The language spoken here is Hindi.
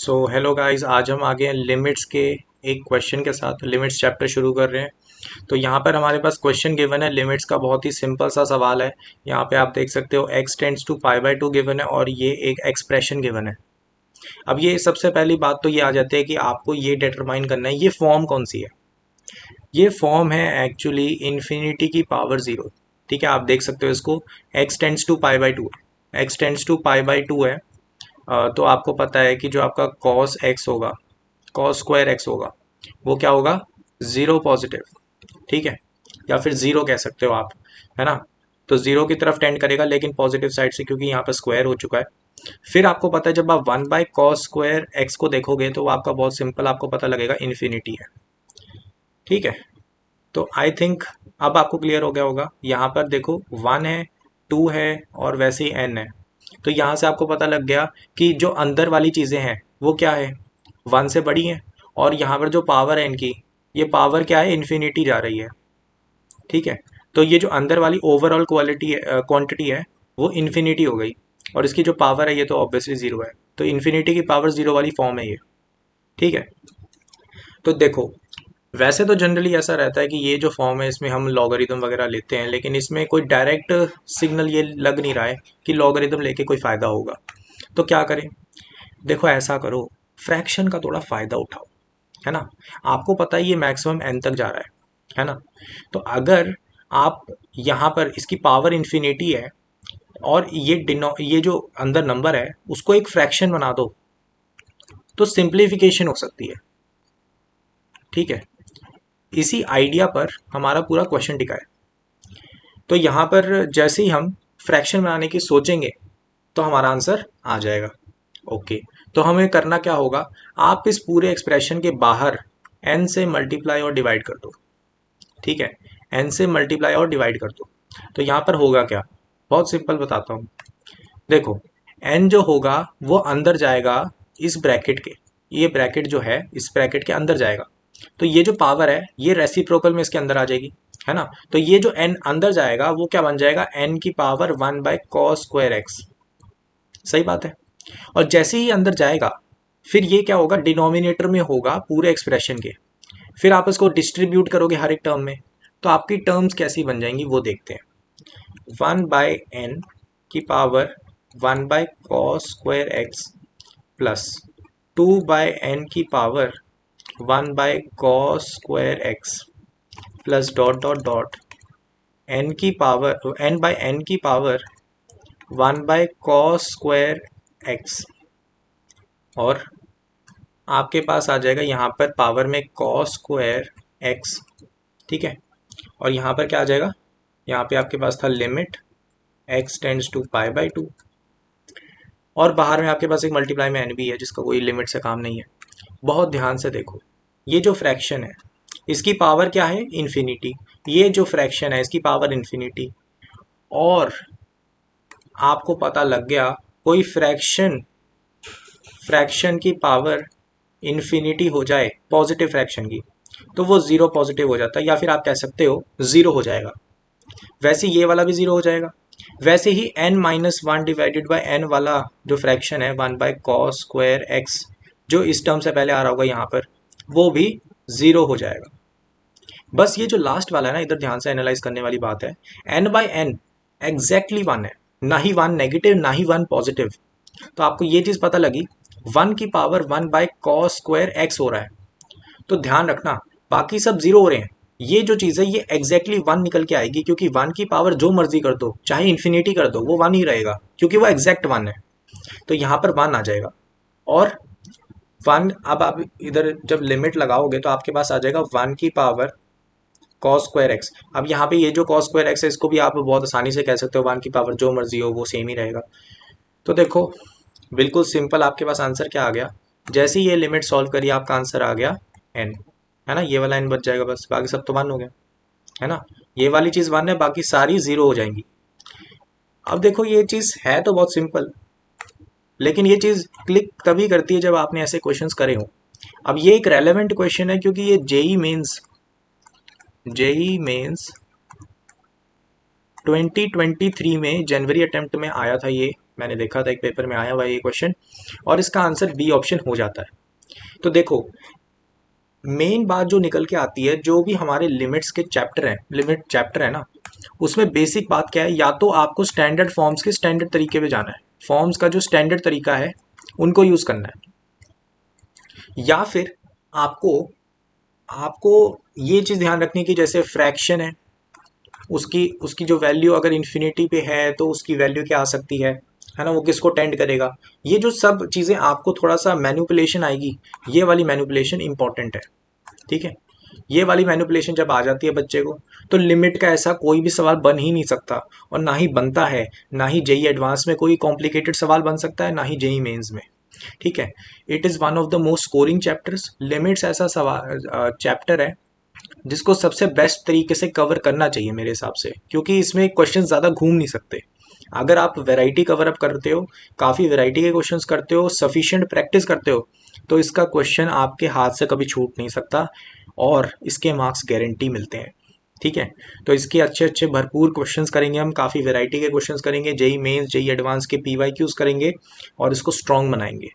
सो हेलो गाइस, आज हम आ गए हैं लिमिट्स के एक क्वेश्चन के साथ। लिमिट्स चैप्टर शुरू कर रहे हैं। तो यहाँ पर हमारे पास क्वेश्चन गिवन है लिमिट्स का, बहुत ही सिंपल सा सवाल है। यहाँ पे आप देख सकते हो x tends to pi by two given है और ये एक एक्सप्रेशन गिवन है। अब ये सबसे पहली बात तो ये आ जाती है कि आपको ये डिटरमाइन करना है ये फॉर्म कौन सी है। ये फॉर्म है एक्चुअली इन्फिनिटी की पावर ज़ीरो। ठीक है, आप देख सकते हो इसको। x tends to pi by two, x tends to pi by two है। तो आपको पता है कि जो आपका कॉस एक्स होगा, कॉस स्क्वायर एक्स होगा, वो क्या होगा, ज़ीरो पॉजिटिव। ठीक है, या फिर ज़ीरो कह सकते हो आप, है ना। तो ज़ीरो की तरफ टेंड करेगा लेकिन पॉजिटिव साइड से, क्योंकि यहाँ पर स्क्वायर हो चुका है। फिर आपको पता है जब आप one by cos square x को देखोगे तो वो आपका बहुत सिंपल आपको पता लगेगा इन्फिनिटी है। ठीक है, तो आई थिंक अब आपको क्लियर हो गया होगा। यहाँ पर देखो, वन है, टू है और वैसे ही एन है। तो यहाँ से आपको पता लग गया कि जो अंदर वाली चीज़ें हैं वो क्या है, वन से बड़ी है। और यहाँ पर जो पावर है इनकी, ये पावर क्या है, इन्फिनिटी जा रही है। ठीक है, तो ये जो अंदर वाली ओवरऑल क्वालिटी है, क्वांटिटी है, वो इन्फिनिटी हो गई। और इसकी जो पावर है ये तो ऑब्वियसली ज़ीरो है, तो इन्फिनिटी की पावर ज़ीरो वाली फॉर्म है ये। ठीक है, तो देखो, वैसे तो जनरली ऐसा रहता है कि ये जो फॉर्म है इसमें हम लॉगरिदम वगैरह लेते हैं, लेकिन इसमें कोई डायरेक्ट सिग्नल ये लग नहीं रहा है कि लॉगरिदम लेके कोई फ़ायदा होगा। तो क्या करें, देखो ऐसा करो, फ्रैक्शन का थोड़ा फ़ायदा उठाओ, है ना। आपको पता है ये मैक्सिमम एन तक जा रहा है ना। तो अगर आप यहाँ पर इसकी पावर इन्फिनिटी है और ये जो अंदर नंबर है उसको एक फ्रैक्शन बना दो, तो सिंप्लीफिकेशन हो सकती है। ठीक है, इसी आइडिया पर हमारा पूरा क्वेश्चन टिका है। तो यहाँ पर जैसे ही हम फ्रैक्शन बनाने की सोचेंगे तो हमारा आंसर आ जाएगा। ओके, तो हमें करना क्या होगा, आप इस पूरे एक्सप्रेशन के बाहर n से मल्टीप्लाई और डिवाइड कर दो। ठीक है, n से मल्टीप्लाई और डिवाइड कर दो। तो यहाँ पर होगा क्या, बहुत सिंपल बताता हूँ। देखो, n जो होगा वो अंदर जाएगा इस ब्रैकेट के, ये ब्रैकेट जो है इस ब्रैकेट के अंदर जाएगा। तो ये जो पावर है ये रेसिप्रोकल में इसके अंदर आ जाएगी, है ना। तो ये जो n अंदर जाएगा वो क्या बन जाएगा, n की power one by cos square x. सही बात है। और जैसे ही अंदर जाएगा फिर ये क्या होगा, डिनोमिनेटर में होगा पूरे एक्सप्रेशन के। फिर आप इसको डिस्ट्रीब्यूट करोगे हर एक टर्म में, तो आपकी टर्म्स कैसी बन जाएंगी वो देखते हैं। वन बाय एन की power one by cos square x plus two by n की power one by cos square x plus dot dot dot n की पावर एन बाय एन की power one by cos square x. और आपके पास आ जाएगा यहाँ पर पावर में कॉस स्क्वायर एक्स। ठीक है, और यहाँ पर क्या आ जाएगा, यहाँ पे आपके पास था limit x tends to pi by two, और बाहर में आपके पास एक मल्टीप्लाई में n भी है जिसका कोई लिमिट से काम नहीं है। बहुत ध्यान से देखो, ये जो फ्रैक्शन है इसकी पावर क्या है, इन्फिनिटी। ये जो फ्रैक्शन है इसकी पावर इन्फिनिटी। और आपको पता लग गया, कोई फ्रैक्शन फ्रैक्शन की पावर इन्फिनिटी हो जाए पॉजिटिव फ्रैक्शन की, तो वो ज़ीरो पॉजिटिव हो जाता है, या फिर आप कह सकते हो ज़ीरो हो जाएगा। वैसे ये वाला भी ज़ीरो हो जाएगा। वैसे ही n minus one divided by n वाला जो फ्रैक्शन है one by cos square x, जो इस टर्म से पहले आ रहा होगा यहाँ पर, वो भी ज़ीरो हो जाएगा। बस ये जो लास्ट वाला है ना, इधर ध्यान से एनालाइज करने वाली बात है। n by n exactly one है, ना ही वन नेगेटिव ना ही वन पॉजिटिव। तो आपको ये चीज़ पता लगी, वन की power one by cos square x हो रहा है। तो ध्यान रखना, बाकी सब जीरो हो रहे हैं, ये जो चीज़ है ये एग्जैक्टली वन निकल के आएगी, क्योंकि वन की पावर जो मर्जी कर दो, चाहे इन्फिनिटी कर दो, वो वन ही रहेगा क्योंकि वो एग्जैक्ट वन है। तो यहाँ पर वन आ जाएगा। और वन, अब आप इधर जब लिमिट लगाओगे तो आपके पास आ जाएगा वन की पावर कॉस स्क्वायर एक्स। अब यहाँ पे ये जो कॉस स्क्वायर एक्स है इसको भी आप बहुत आसानी से कह सकते हो वन की पावर जो मर्जी हो वो सेम ही रहेगा। तो देखो, बिल्कुल सिंपल आपके पास आंसर क्या आ गया, जैसे ही ये लिमिट सॉल्व करिए आपका आंसर आ गया एन, है ना। ये वाला एन बच जाएगा, बस बाकी सब तो वन हो गया, है ना। ये वाली चीज़ वन है, बाकी सारी ज़ीरो हो जाएंगी। अब देखो, ये चीज़ है तो बहुत सिंपल, लेकिन ये चीज़ क्लिक तभी करती है जब आपने ऐसे क्वेश्चंस करे हो। अब ये एक रेलेवेंट क्वेश्चन है क्योंकि ये जेई मेंस 2023 में जनवरी अटेम्प्ट में आया था ये मैंने देखा था एक पेपर में आया हुआ है ये क्वेश्चन, और इसका आंसर बी ऑप्शन हो जाता है। तो देखो, मेन बात जो निकल के आती है, जो भी हमारे लिमिट्स के चैप्टर हैं, लिमिट चैप्टर है ना, उसमें बेसिक बात क्या है, या तो आपको स्टैंडर्ड फॉर्म्स के स्टैंडर्ड तरीके पे जाना है, फॉर्म्स का जो स्टैंडर्ड तरीका है उनको यूज करना है, या फिर आपको आपको ये चीज ध्यान रखनी है कि जैसे फ्रैक्शन है, उसकी उसकी जो वैल्यू अगर इन्फिनिटी पे है तो उसकी वैल्यू क्या आ सकती है ना, वो किसको टेंड करेगा। ये जो सब चीजें आपको थोड़ा सा मैनिपुलेशन आएगी, ये वाली मैनिपुलेशन इंपॉर्टेंट है। ठीक है, ये वाली मैनिपुलेशन जब आ जाती है बच्चे को, तो लिमिट का ऐसा कोई भी सवाल बन ही नहीं सकता, और ना ही बनता है, ना ही जेई एडवांस में कोई कॉम्प्लिकेटेड सवाल बन सकता है, ना ही जेई मेंस में। ठीक है, it is one of the most scoring chapters. Limits ऐसा सवाल चैप्टर है जिसको सबसे बेस्ट तरीके से कवर करना चाहिए मेरे हिसाब से, क्योंकि इसमें क्वेश्चन ज़्यादा घूम नहीं सकते। अगर आप वैरायटी कवर अप करते हो, काफ़ी वैरायटी के क्वेश्चंस करते हो, सफिशिएंट प्रैक्टिस करते हो, तो इसका क्वेश्चन आपके हाथ से कभी छूट नहीं सकता, और इसके मार्क्स गारंटी मिलते हैं। ठीक है, तो इसके अच्छे अच्छे भरपूर क्वेश्चंस करेंगे हम, काफ़ी वैरायटी के क्वेश्चंस करेंगे, जेई मेंस जेई एडवांस के पीवाईक्यूज करेंगे, और इसको स्ट्रॉन्ग बनाएंगे।